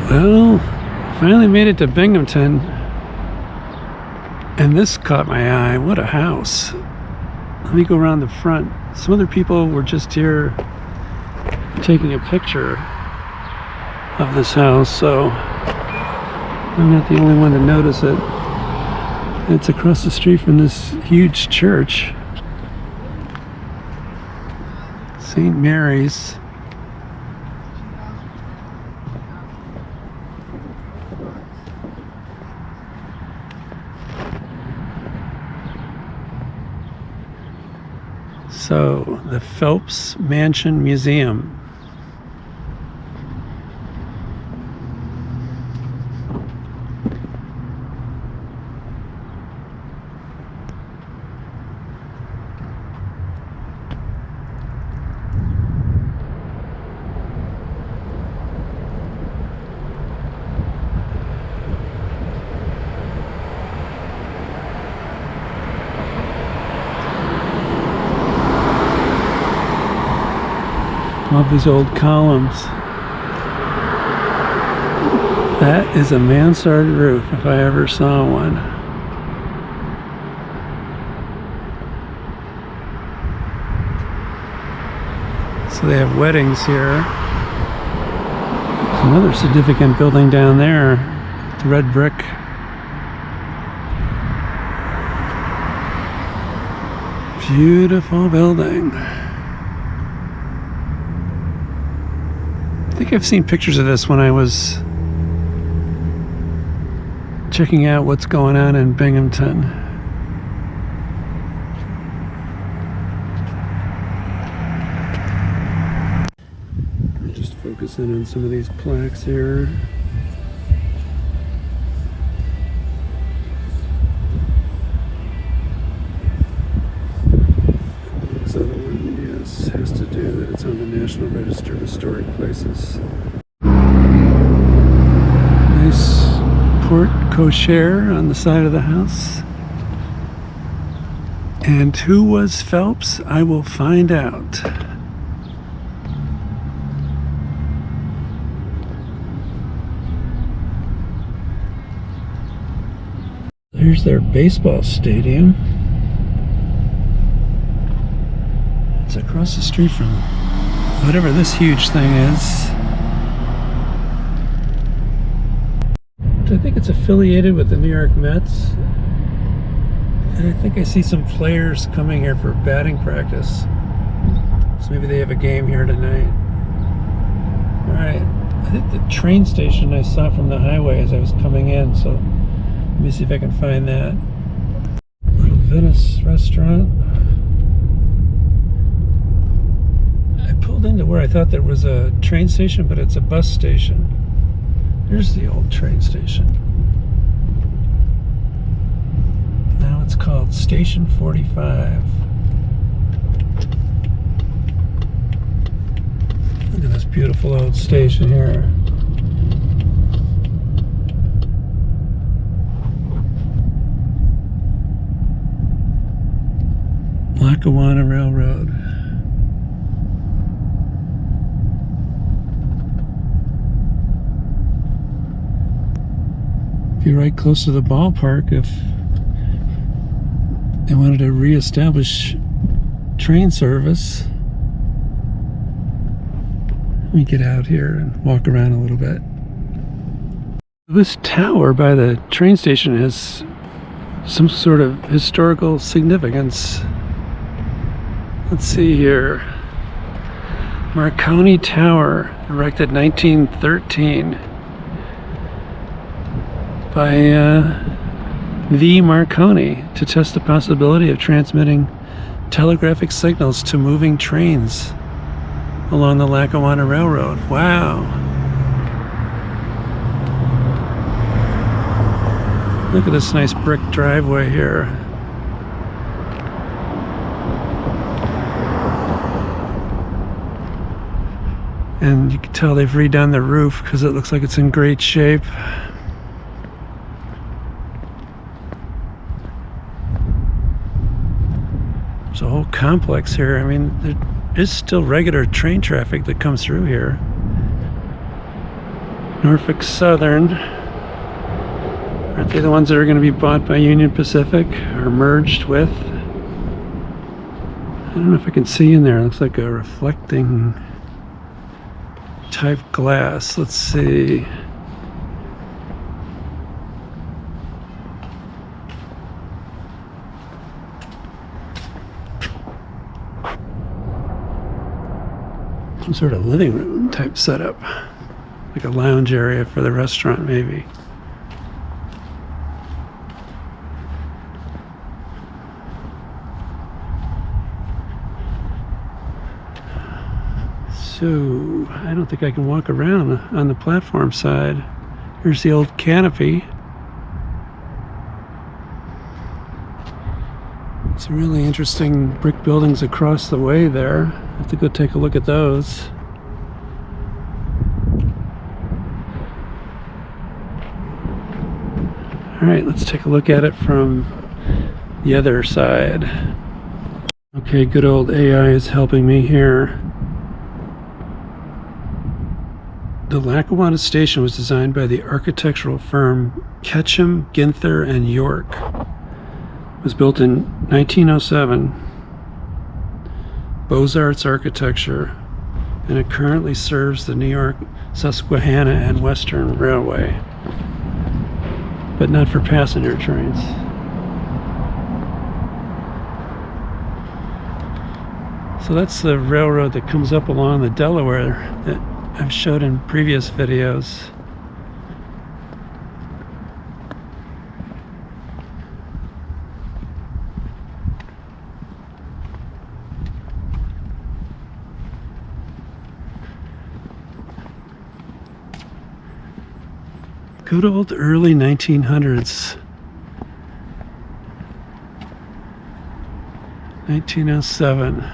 Well, finally made it to Binghamton, and this caught my eye. What a house. Let me go around the front. Some other people were just here taking a picture of this house, so I'm not the only one to notice it. It's across the street from this huge church, St. Mary's. So, the Phelps Mansion Museum. Love these old columns. That is a mansard roof, if I ever saw one. So they have weddings here. There's another significant building down there, the red brick. Beautiful building. I think I've seen pictures of this when I was checking out what's going on in Binghamton. Just focusing on some of these plaques here. This other one, yes, has to do that it's on the National Register of Historic Places. Nice porte cochere on the side of the house. And who was Phelps? I will find out. Here's their baseball stadium. It's across the street from whatever this huge thing is. I think it's affiliated with the New York Mets. And I think I see some players coming here for batting practice. So maybe they have a game here tonight. Alright, I think the train station I saw from the highway as I was coming in, so let me see if I can find that. Little Venice restaurant. I pulled into where I thought there was a train station, but it's a bus station. Here's the old train station. Now it's called Station 45. Look at this beautiful old station here. Lackawanna Railroad. Be right close to the ballpark if they wanted to reestablish train service. Let me get out here and walk around a little bit. This tower by the train station has some sort of historical significance. Let's see here. Marconi Tower, erected 1913 by V. Marconi to test the possibility of transmitting telegraphic signals to moving trains along the Lackawanna Railroad. Wow. Look at this nice brick driveway here. And you can tell they've redone the roof because it looks like it's in great shape. There's a whole complex here. I mean, there is still regular train traffic that comes through here. Norfolk Southern. Aren't they the ones that are going to be bought by Union Pacific or merged with? I don't know if I can see in there. It looks like a reflecting type glass. Let's see. Some sort of living room type setup. Like a lounge area for the restaurant, maybe. So, I don't think I can walk around on the platform side. Here's the old canopy. Some really interesting brick buildings across the way there. I have to go take a look at those. Alright, let's take a look at it from the other side. Okay, good old AI is helping me here. The Lackawanna Station was designed by the architectural firm Ketchum, Ginther, and York. It was built in 1907. Beaux-Arts architecture, and it currently serves the New York, Susquehanna, and Western Railway, but not for passenger trains. So that's the railroad that comes up along the Delaware that I've showed in previous videos. Good old early 1900s. 1907.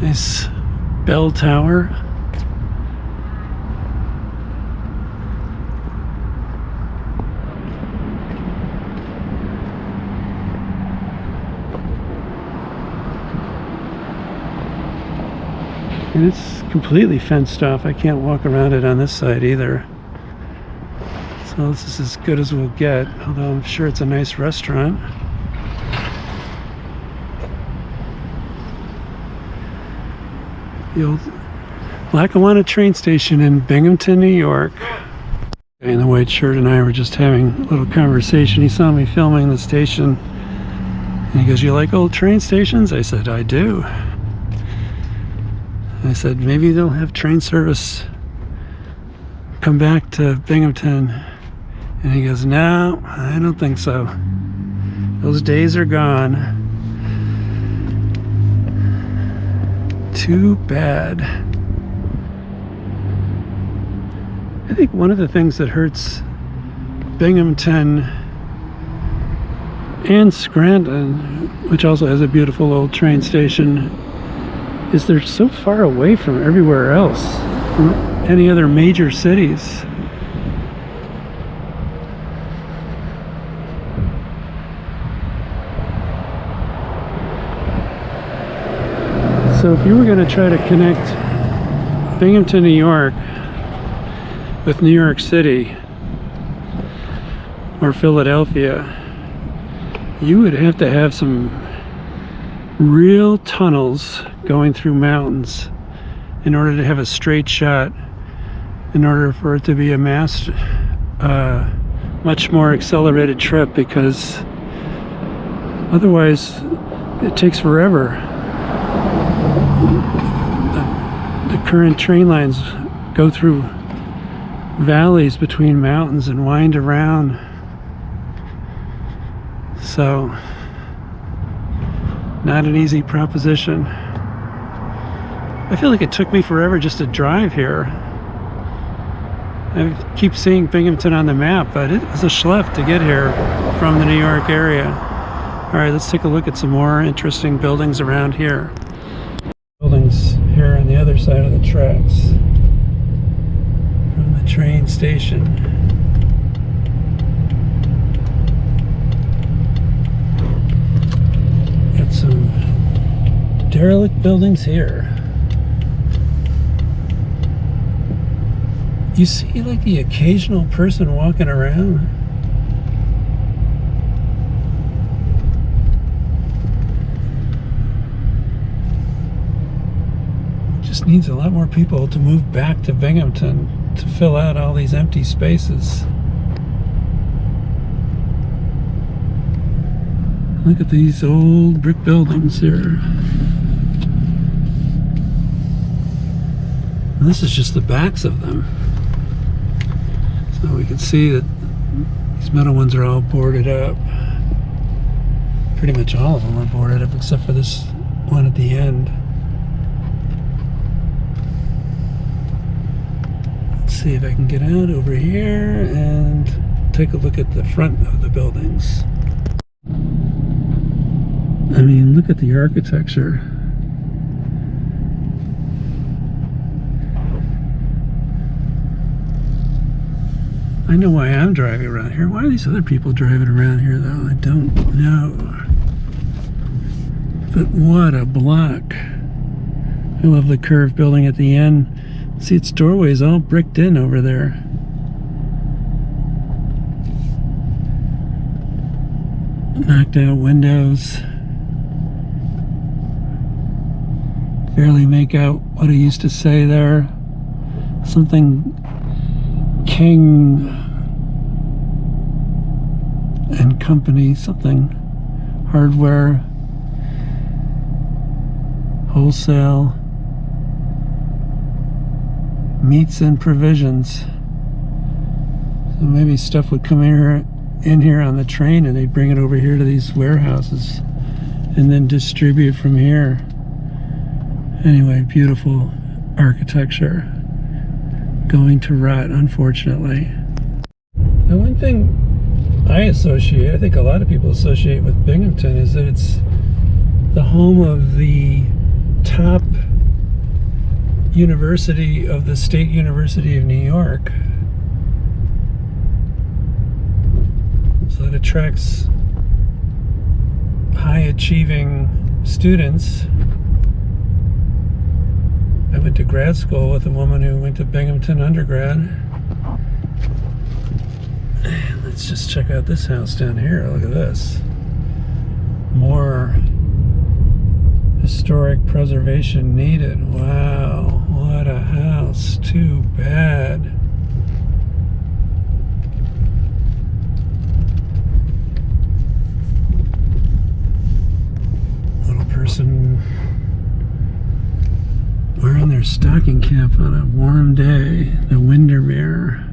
Nice bell tower. And it's completely fenced off. I can't walk around it on this side either. So this is as good as we'll get, although I'm sure it's a nice restaurant. The old Lackawanna train station in Binghamton, New York. And the white shirt and I were just having a little conversation. He saw me filming the station and he goes, "You like old train stations?" I said, "I do." I said, "Maybe they'll have train service come back to Binghamton." And he goes, "No, I don't think so. Those days are gone." Too bad. I think one of the things that hurts Binghamton and Scranton, which also has a beautiful old train station, is they're so far away from everywhere else, from any other major cities. So if you were going to try to connect Binghamton, New York with New York City or Philadelphia, you would have to have some real tunnels going through mountains in order to have a straight shot, in order for it to be a much more accelerated trip, because otherwise it takes forever. The current train lines go through valleys between mountains and wind around. So, not an easy proposition. I feel like it took me forever just to drive here. I keep seeing Binghamton on the map, but it was a schlep to get here from the New York area. Alright, let's take a look at some more interesting buildings around here. Buildings here on the other side of the tracks. train station. Got some derelict buildings here. You see like the occasional person walking around. Just needs a lot more people to move back to Binghamton to fill out all these empty spaces. Look at these old brick buildings here. And this is just the backs of them. So we can see that these metal ones are all boarded up. Pretty much all of them are boarded up except for this one at the end. Let's see if I can get out over here and take a look at the front of the buildings. I mean, look at the architecture. I know why I'm driving around here. Why are these other people driving around here, though? I don't know. But what a block. I love the curved building at the end. See, its doorway's all bricked in over there. Knocked out windows. Barely make out what he used to say there. Something King and Company, something hardware, wholesale, meats and provisions. So maybe stuff would come in here on the train and they'd bring it over here to these warehouses and then distribute from here. Anyway, beautiful architecture. Going to rot, unfortunately. Now, one thing I think a lot of people associate with Binghamton is that it's the home of the top university of the State University of New York. So it attracts high achieving students. I went to grad school with a woman who went to Binghamton undergrad. Let's just check out this house down here. Look at this. More historic preservation needed. Wow, what a house. Too bad. Little person wearing their stocking cap on a warm day. The Windermere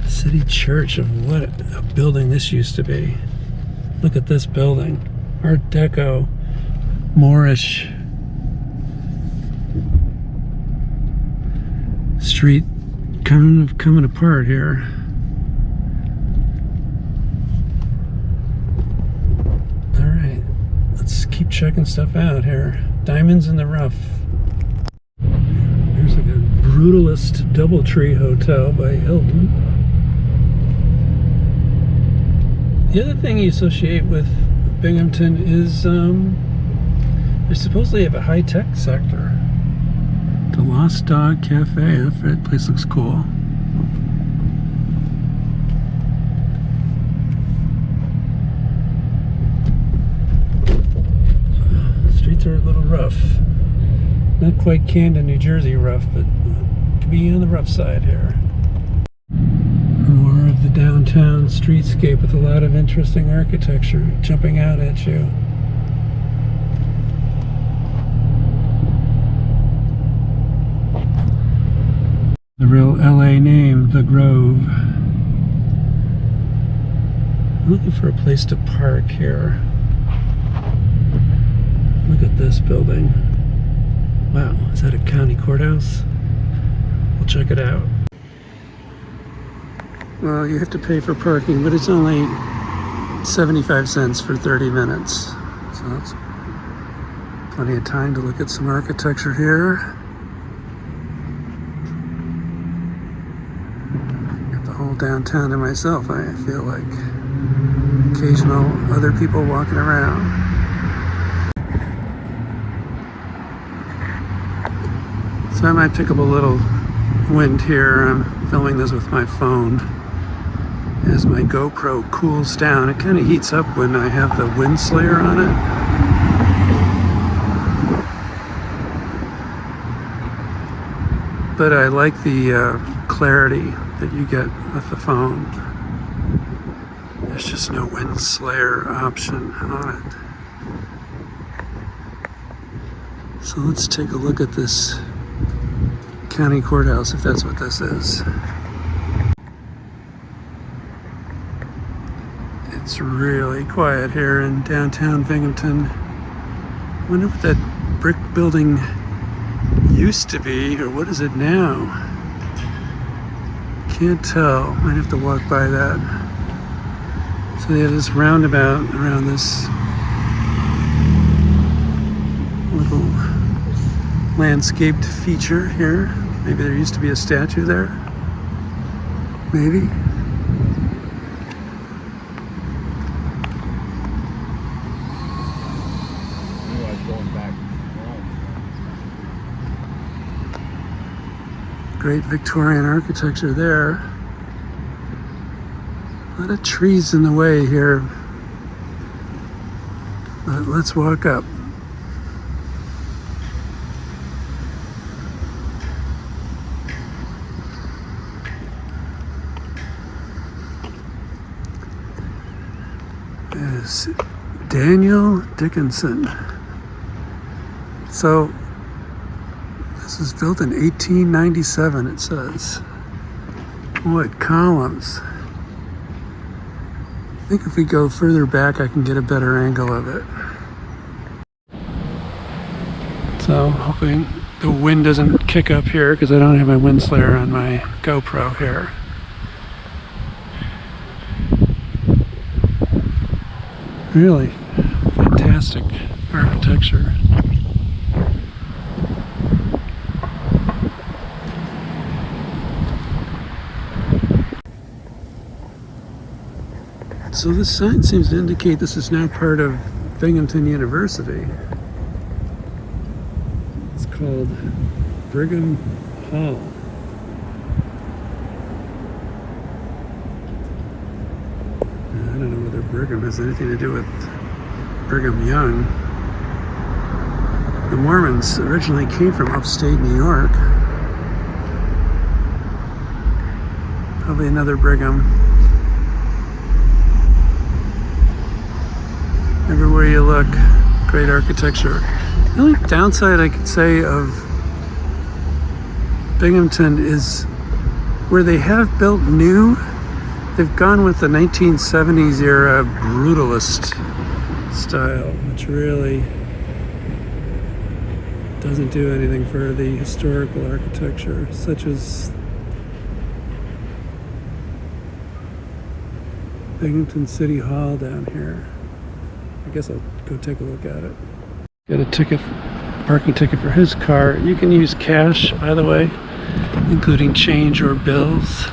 City Church. Of what a building this used to be. Look at this building. Art Deco, Moorish. Street kind of coming apart here. All right, let's keep checking stuff out here. Diamonds in the rough. There's like a brutalist Doubletree Hotel by Hilton. The other thing you associate with Binghamton is they supposedly have a high-tech sector. The Lost Dog Cafe. That place looks cool. Streets are a little rough. Not quite Camden, New Jersey rough, but could be on the rough side here. More of the downtown streetscape with a lot of interesting architecture jumping out at you. The real LA name, The Grove. I'm looking for a place to park here. Look at this building. Wow, is that a county courthouse? We'll check it out. Well, you have to pay for parking, but it's only 75 cents for 30 minutes. So that's plenty of time to look at some architecture here. downtown to myself, I feel like. Occasional other people walking around. So I might pick up a little wind here. I'm filming this with my phone. As my GoPro cools down, it kind of heats up when I have the wind slayer on it. But I like the clarity that you get with the phone. There's just no wind slayer option on it. So let's take a look at this county courthouse, if that's what this is. It's really quiet here in downtown Binghamton. I wonder what that brick building used to be, or what is it now? Can't tell. Might have to walk by that. So they have this roundabout around this little landscaped feature here. Maybe there used to be a statue there. Maybe. Great Victorian architecture there. A lot of trees in the way here. But let's walk up. There's Daniel Dickinson. So this was built in 1897, it says. What columns. I think if we go further back, I can get a better angle of it. So hoping the wind doesn't kick up here because I don't have my wind slayer on my GoPro here. Really fantastic architecture. So this sign seems to indicate this is now part of Binghamton University. It's called Brigham Hall. I don't know whether Brigham has anything to do with Brigham Young. The Mormons originally came from upstate New York. Probably another Brigham. Everywhere you look, great architecture. The only downside I could say of Binghamton is where they have built new, they've gone with the 1970s era brutalist style, which really doesn't do anything for the historical architecture, such as Binghamton City Hall down here. I guess I'll go take a look at it. Got a ticket, parking ticket for his car. You can use cash, by the way, including change or bills.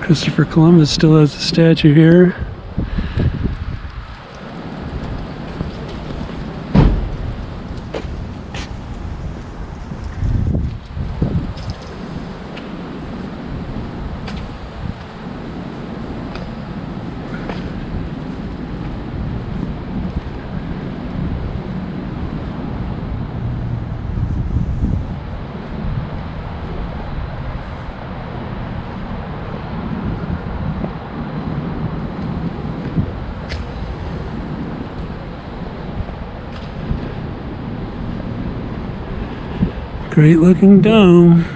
Christopher Columbus still has a statue here. Great looking dome. So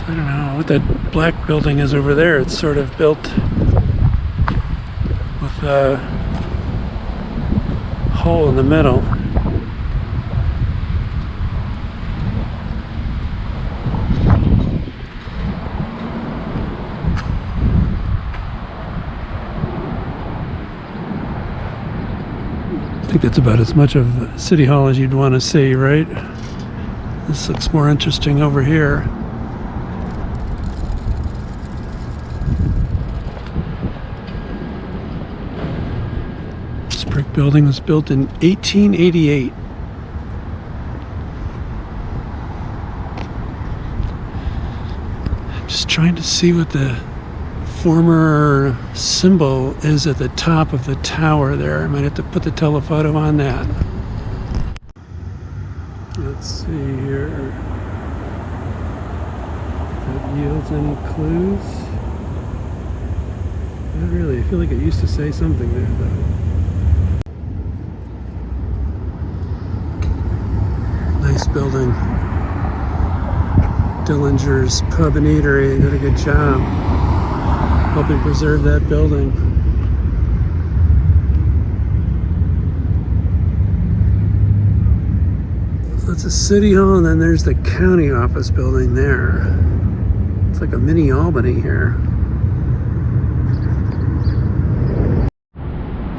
I don't know what that black building is over there. It's sort of built with a hole in the middle. I think that's about as much of City Hall as you'd want to see, right? This looks more interesting over here. This brick building was built in 1888. I'm just trying to see what the former symbol is at the top of the tower there. I might have to put the telephoto on that. Let's see here if that yields any clues. Not really. I feel like it used to say something there though. Nice building. Dillinger's Pub and Eatery. They did a good job helping preserve that building. So it's a city hall, and then there's the county office building there. It's like a mini Albany here.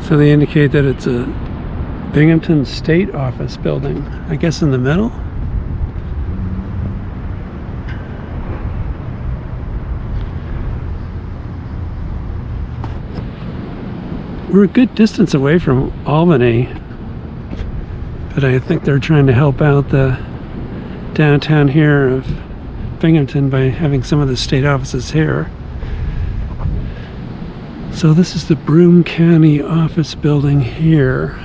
So they indicate that it's a Binghamton State Office building, I guess in the middle. We're a good distance away from Albany, but I think they're trying to help out the downtown here of Binghamton by having some of the state offices here. So this is the Broome County office building here.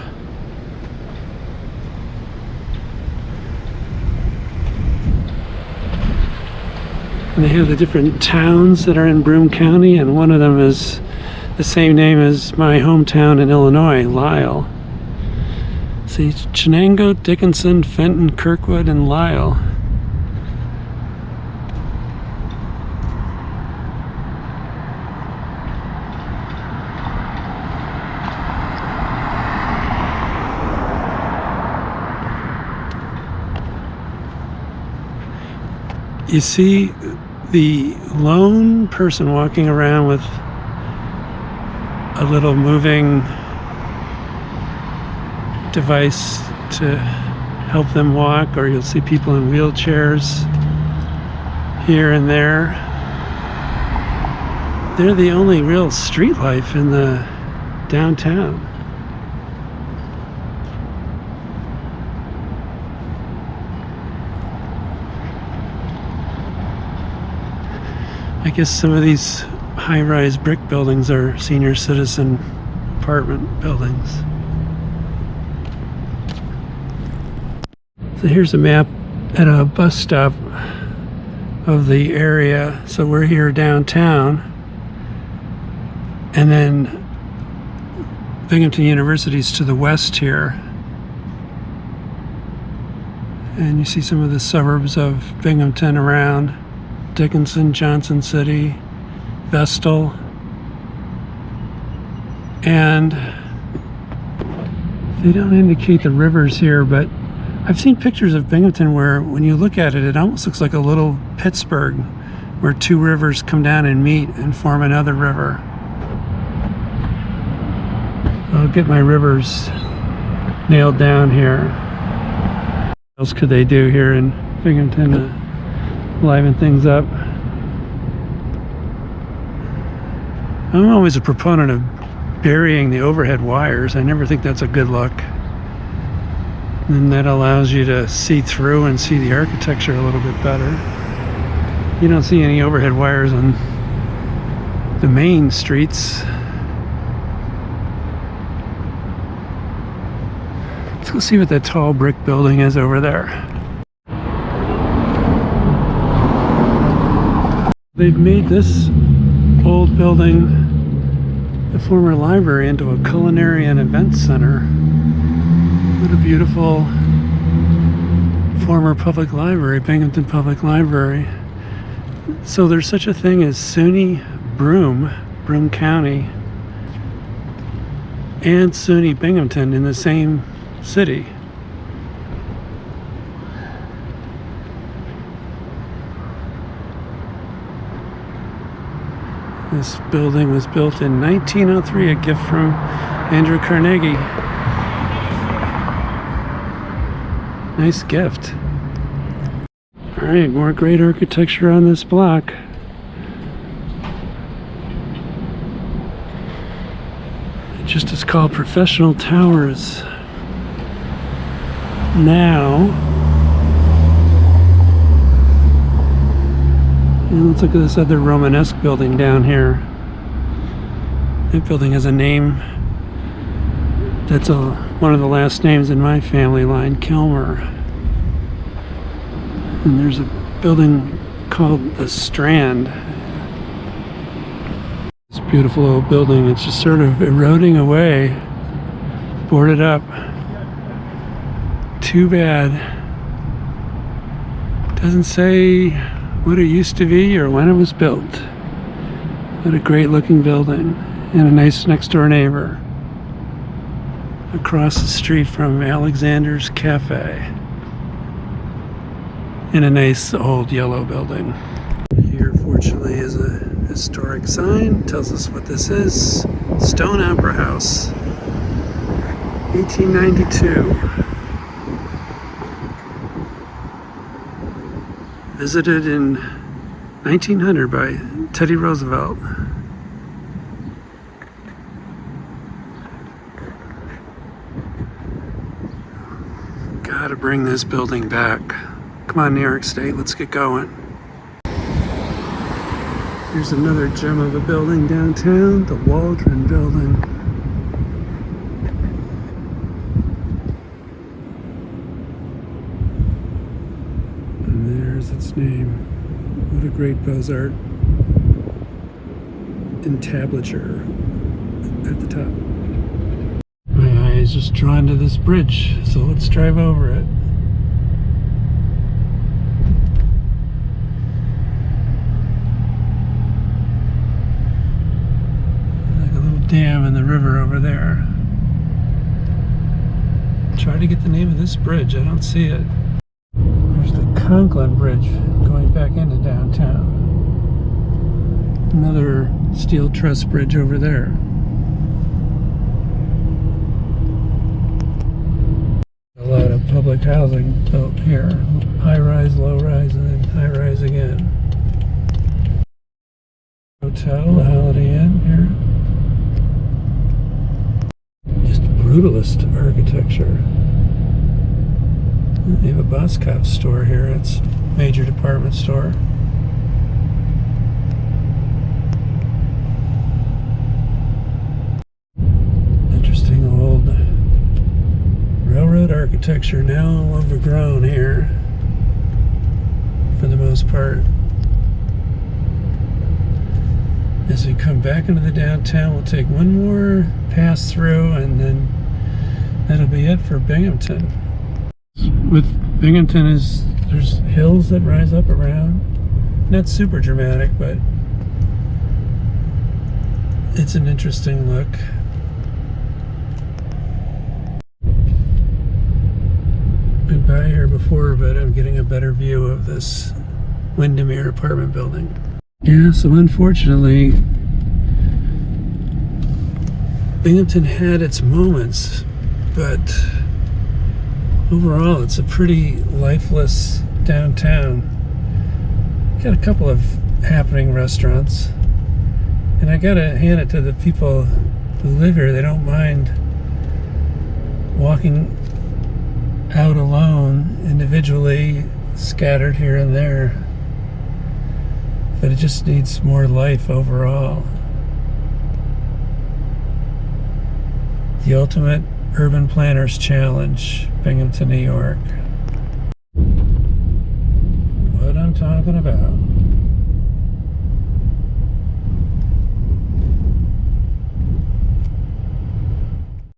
And they have the different towns that are in Broome County, and one of them is the same name as my hometown in Illinois, Lisle. See, Chenango, Dickinson, Fenton, Kirkwood, and Lisle. You see the lone person walking around with a little moving device to help them walk, or you'll see people in wheelchairs here and there. They're the only real street life in the downtown. I guess some of these high-rise brick buildings are senior citizen apartment buildings. So here's a map at a bus stop of the area. So we're here downtown, and then Binghamton University's to the west here. And you see some of the suburbs of Binghamton around: Dickinson, Johnson City, Vestal, and they don't indicate the rivers here, but I've seen pictures of Binghamton where when you look at it, it almost looks like a little Pittsburgh, where two rivers come down and meet and form another river. I'll get my rivers nailed down here. What else could they do here in Binghamton to liven things up? I'm always a proponent of burying the overhead wires. I never think that's a good look. And that allows you to see through and see the architecture a little bit better. You don't see any overhead wires on the main streets. Let's go see what that tall brick building is over there. They've made this old building, the former library, into a culinary and event center. What a beautiful former public library, Binghamton Public Library. So there's such a thing as SUNY Broome, Broome County, and SUNY Binghamton in the same city. This building was built in 1903, a gift from Andrew Carnegie. Nice gift. Alright, more great architecture on this block. It just is called Professional Towers. Now, and let's look at this other Romanesque building down here. That building has a name that's one of the last names in my family line, Kelmer. And there's a building called the Strand. This beautiful old building, it's just sort of eroding away, boarded up. Too bad. Doesn't say what it used to be or when it was built. What a great looking building and a nice next door neighbor. Across the street from Alexander's Cafe. In a nice old yellow building. Here fortunately is a historic sign. Tells us what this is. Stone Opera House. 1892. Visited in 1900 by Teddy Roosevelt. Gotta bring this building back. Come on, New York State, let's get going. Here's another gem of a building downtown, the Waldron Building. And there's its name. What a great Beaux-Art entablature at the top. My eye is just drawn to this bridge, so let's drive over it. Like a little dam in the river over there. Try to get the name of this bridge, I don't see it. There's the Conklin Bridge going back into downtown. Another steel truss bridge over there. A lot of public housing built here. High rise, low rise, and then high rise again. Hotel, the Holiday Inn here. Just brutalist architecture. They have a Boscov store here. It's a major department store. Interesting old railroad architecture, now overgrown here for the most part. As we come back into the downtown, we'll take one more pass through and then that'll be it for Binghamton. With Binghamton there's hills that rise up around. Not super dramatic, but it's an interesting look. Been by here before, but I'm getting a better view of this Windermere apartment building. Yeah, so unfortunately, Binghamton had its moments, but overall it's a pretty lifeless downtown. Got a couple of happening restaurants, and I gotta hand it to the people who live here. They don't mind walking out alone, individually, scattered here and there, but it just needs more life overall. The ultimate urban planners challenge, Binghamton, New York. What I'm talking about.